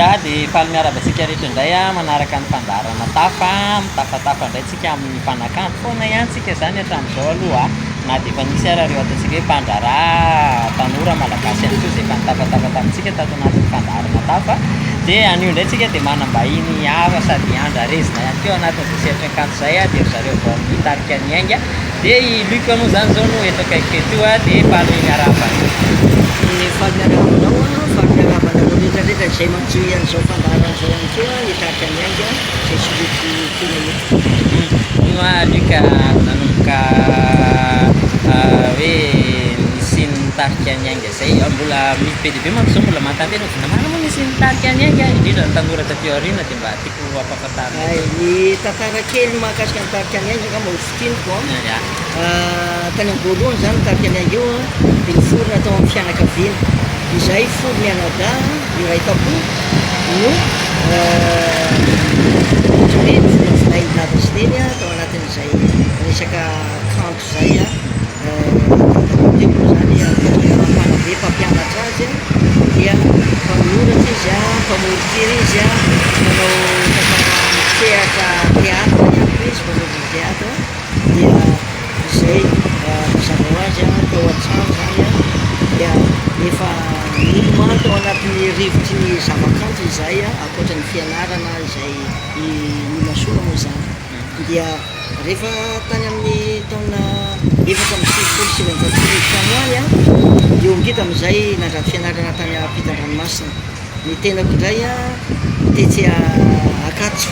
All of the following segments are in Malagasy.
Ya dia faly miaravatsika rehetra indray a manaraka ny fandaharana mitafatafa indray tsika amin'ny mpanakanto foana ihany tsika zany hatramin'izao aloha na dia efa nisy ara reo ataontsika hoe mpandraraha tanora malagasy ihany koa zay efa nitafatafa tamintsika tato anatin'ny fandaharana tafa dia anio indray tsika dia manambahiny hafa sady andrarezina ihany koa anatin'izay sehatran-kanto izay a dia zareo vao mitarika ny ainga dia i Luc moa zany zao no eto akaiky eto a dia faly miarahaba faly miarabanao a faly miarabanao rehetrarehetra zay manjoy an'izao fandaharan'izao ihany koa hitarika ny ainga zay soloko tena eto no Luc nanomboka hoe nisy nitarika ny ainga zay mbola misy be dia be manko zao mbola mantantena vinamana moa nisy nitarika ny ainga indrindra ny tanora taty aoriana dia mba tiako ampahafantarina ny tantara kely mahakasika nitarika ny ainga mba ho fitiniko tany am-boalohany zany nitarika ny ainga io a dia niforona tao amin'ny fianakaviana izay folo mianada iray tapo no hoe vonavinay navasiteny a tao anatin'izay resaka kanto zay a teo zany mpanabe mpampianatra azy a dia mpanoratra izy a mpamoritiry izy a manao teatra teatra ihany koa izy mpanoritra teatra dia izay mazava ho azy a tao an-trano zany a dia efa milomano tao anatin'ny rivotry ny zavakanto izay a akoatra ny fianarana izay nimasola moa zany dia rehefa tany amin'ny taona efatra amby sivifolo sy sivinjato trano any a eo ngita am'izay nandraty fianarana tany ampitan-dranomasina ny tenako indray a tetsy akatso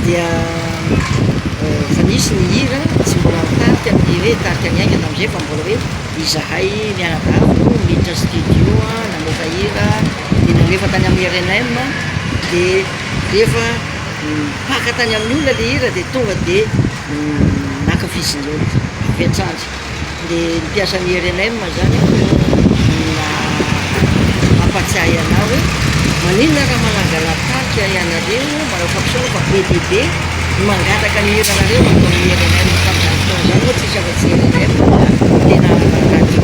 dia fa nisy ny hira tsy mbola nitarika ny hoe tarika ny ainga tam'izay fa mbola hoe izahay mianadavo miditra studio a namoaka hira dia nalefa tany amin'ny RNM dia rehefa paka tany amin'ny olona le hira dia tonga dia nakafizin'olo avy an-trandry dia nipiasa ny RNM zany mampatsiahy anao hoe maninona raha manangala tarika ianareo manao fampisaona fa be dia be mangataka ny hiranareo atao amin'ny RNM tamin'izany fotoana zany moa tsisy afa-tsy RNM tena radio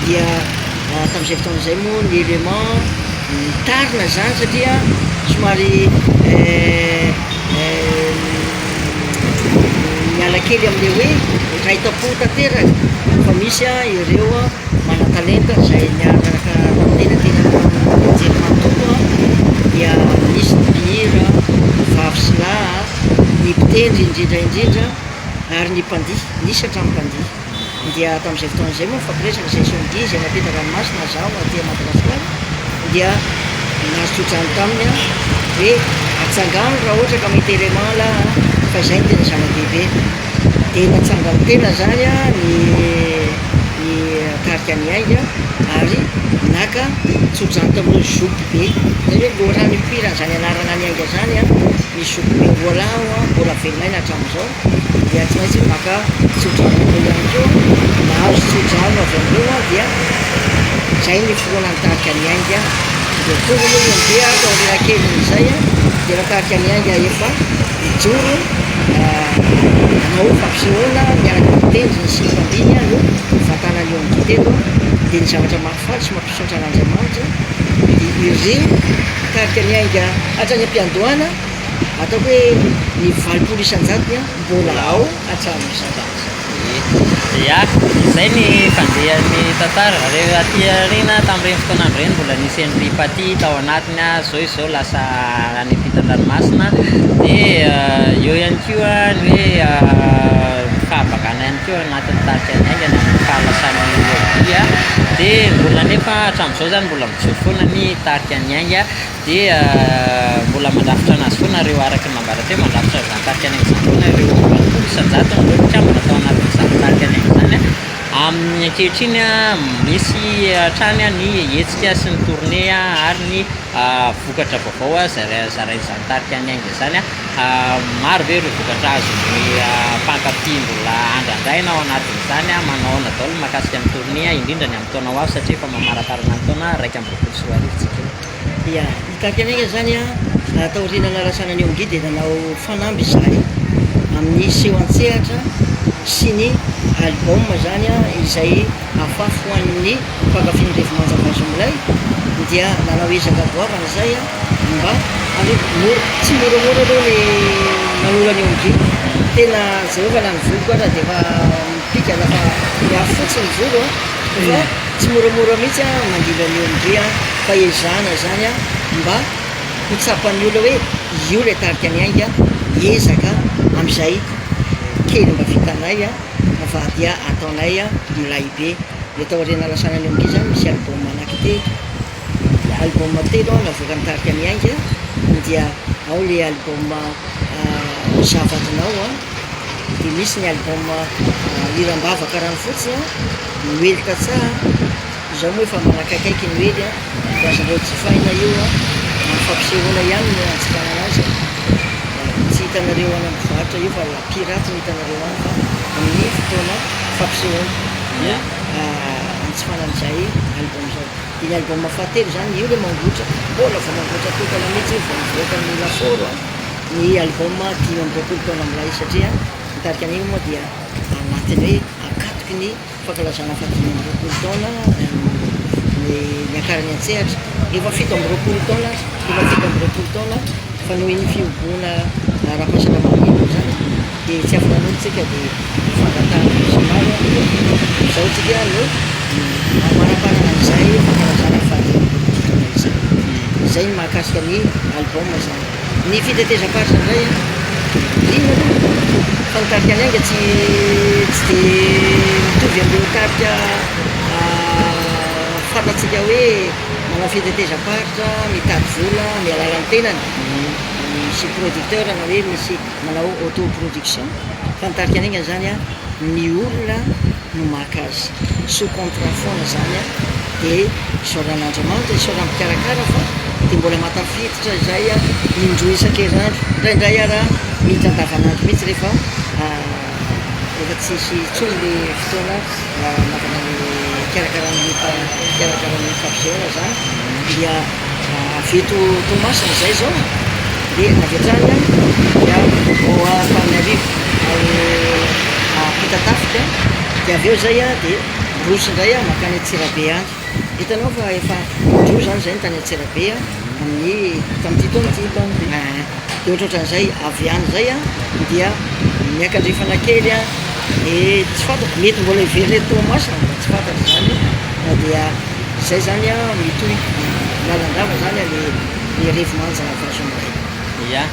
dia tamin'izay fotoana izay moa ny élément tarina zany satria somary miala kely amin'le hoe raitapo tanteraka fa misy a ireo mana-talenta zay niaraka tenatena jery manontolo a dia misy ny mpihira vavy sy lahy ny mpitendry indrindraindrindra ary ny mpandihy nisy hatramin'ny mpandihy dia tamin'izay fotoana izay moa fampiresaka session 10 zay napita ranomasina zaho aty Madagasikara dia nazotrany taminy a hoe atsangano raha ohatra ka mety élément la fa izay ny tena zava-dehibe dia natsangano tena zany a ny tarika ny ainga ary naka tsodrano tamin'ny zoky be zay hoe lorany mpira zany anarana ny ainga zany a ny zoky be volao a mbola velonaina hatramin'izao dia tsy maintsy maka tsodrano ihany koa nahazo tsodrano avy amreo a dia zay ny fotoana nitarika ny ainga dia tonga moa io ambe a tao rena kely izay a dia natarika ny ainga efa mijoro anao fampisehoana miaraka mitendry ny simpandiny a no fatana ny eo amin'ny telo dia ny zavatra mahafaly sy mampisaotra an'Andriamanitra dia ireo tarika ny ainga hatrany am-piandohana ataoko hoe ny valopolo isan-jatony a mbola ao hatramin'izao ya izay ny fandehan'ny tantara rehefa aty aoriana tamin'ireny fotoanandro ireny mbola nisy Henri Paty tao anatiny a zao lasa any ampitan-dranomasina dia eo ihany koa ny hoe fahabakana ihany koa anatin'ny tarika ny aingana amin'ny fahalasana dia dia mbola nefa hatramin'izao zany mbola mijoro foana ny tarika ny ainga dia mbola mandrafitra anazy foana reo araky ny nambara teo mandrafitra zany tarika ny ainga zany foana ireo valopolo isan-jato ireo mpikambana tao anatin'izany tarika ny ainga zany a amin'ny ankehitriny a misy hatrany a ny hetsika sy ny tournée a ary ny vokatra vaovao a zaraizany tarika ny ainga zany a maro be ireo vokatra azo ny mpankafy mbola andrandraina ao anatin'izany a manao nadaolo mahakasika ny tournée a indrindra ny amin'ny taona ho avy satria efa mamaraparana ny taona raika amby roapolo sy roa arivo tsika ia ny tarika ny ainga zany a taoriana narasana ny eo ngy dia nanao fanamby izahay amin'ny seho an-tsehatra sy ny album zany a izay afafo hoan'ny mpankafiny refimanjavazomilay dia nanao ezaka goavana zay a mba tsy moramora aloha ny manolany eo am'gy tena zay ova la ny volo koa raha de fa mipika lafa miafo fotsiny volo a fa tsy moramora mihitsy a mandilany eo am'gy a fa ezana zany a mba hotsapan'ny olo hoe io le tarika ny ainga ezaka am'izay kely mba vitanay a fa dia ataonay a milay be de atao rena lasanany eo am'gy zany misy album anaky album telo navoaka ny tarika ny ainga dia ao le album zavadinao a de misy ny album irambavaka rano fotsiny a noelika tsara zao moa efa manakakaiky ny oely a azanreo jifaina io a fampisehoana ihany no anjikana anazy tsy hitanareo any amin'ny vohatra io fa la pirate no hitanareo any fa amin'ny fotoana fampisehoana anjifana am'izay album zao iny album fahatelo zany io le mangotra mbola fa mangotra tokana mihitsy io fa mivoaka ny laforo a ny album 10 taona amilay satria mitarika an'igny moa dia anatiny hoe akatoky ny fankalazana fa 10 taona ny akarany antsehatra efa 7 taona efa 7 taona fa noho iny fiobona raha-pahasalamana zany de tsy afaka an'olotsika de fangatahana somary zao tsika no manapanana an'izay fankalazana faty zay ny mahakasika ny album zany ny fitetezam-paritra indray lina fa nitarika any anga tsy de mitovy am'reo tarika fantatsika hoe manao fitetezam-paritra mitady vola mialaran'ny tenany misy producteur na hoe misy manao autoproduction fa nitarika any anga zany a ny olona no maka azy sous contrat foana zany a de isaoran'andriamanitra isaoram-pikarakara fa de mbola matafiditra zay a indroa isan-kerinandro indraindray a raha mihitsy andavanandro mihitsy rehefa efa tsisy tsony le fotoana mavanany kiarakaran'ny fampisehoana zany dia veto tomasina zay zao de naviatrany a dia Antananarivo Pitatafika de aveo zay a de rosy indray a makany Antsirabe any hitanao fa efa indro zany zay ny tany Antsirabe a amin'ny tam'ty taona de ohatrohatran'izay avy any zay a dia miakandrifana kely a e tsy fantako mety mbola ivery Tomasina tsy fantako zany dia zay zany a mitohy lalandava zany a le revimanjana vazomilay ya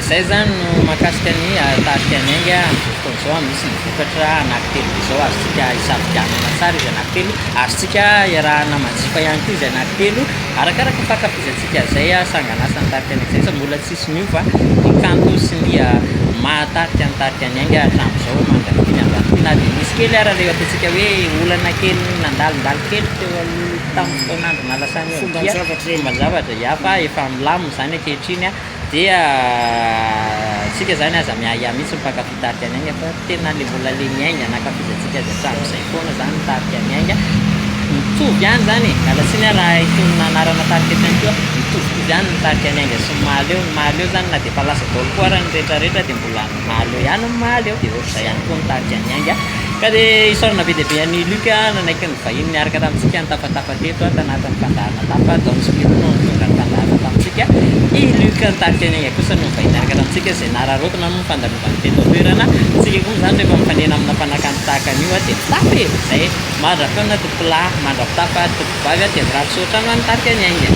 zay zany no mahakasika ny tarika ny ainga fotoana zao misy mivokatra anankitelo zao azotsika hisafidianana tsara izy anankitelo azotsika iarahana manjifa ihany koa izy anankitelo arakaraka fankafizantsika zay a sanganasa ny tarika ny ainga zay mbola tsisy miova ny kanto sy ny mahatarika ny tarika ny ainga hatram'izao mandrakiny andrakina de misy kely ara le ataontsika hoe olana kely nandalindalo kely teo tamin'ny fotoanandro nalasany fomba zavatra ya fa efa milamina zany ankehitriny a dia tsika zany aza miaya mihitsy mipankafy tarika ny ainga fa tena le mbola le miainga nakafizantsika azy hatram'izay foana zany tarika ny ainga mitovy ihany zany alatsiny raha itonona anarana tarika ty any koa mitovitovy ihany ny tarika ny ainga sy ny mahaleo zany na de fa lasa daolo koa raha ny rehetrarehetra de mbola mahaleo ihany ny mahaleo de ohatr'izay ihany koa ny tarika ny ainga ka de isaorana be de be any Luka nanaiky ny vahiny niaraka tamintsika ny tapatapateto tanatin'ny fandarana tapa daonspirono ny tonga ny fandarana tamintsika i Luka ny tarika ny ainga kosa no vahiny niaraka tamintsika zay nararotona no fandalovany teto toerana tsika koa zany rehefa mifanena amina mpanakany tahaka an'io a de tapy zay mandrafeona tompolahy mandrafitapa tompivavy a de mirafisotrano any tarika ny ainga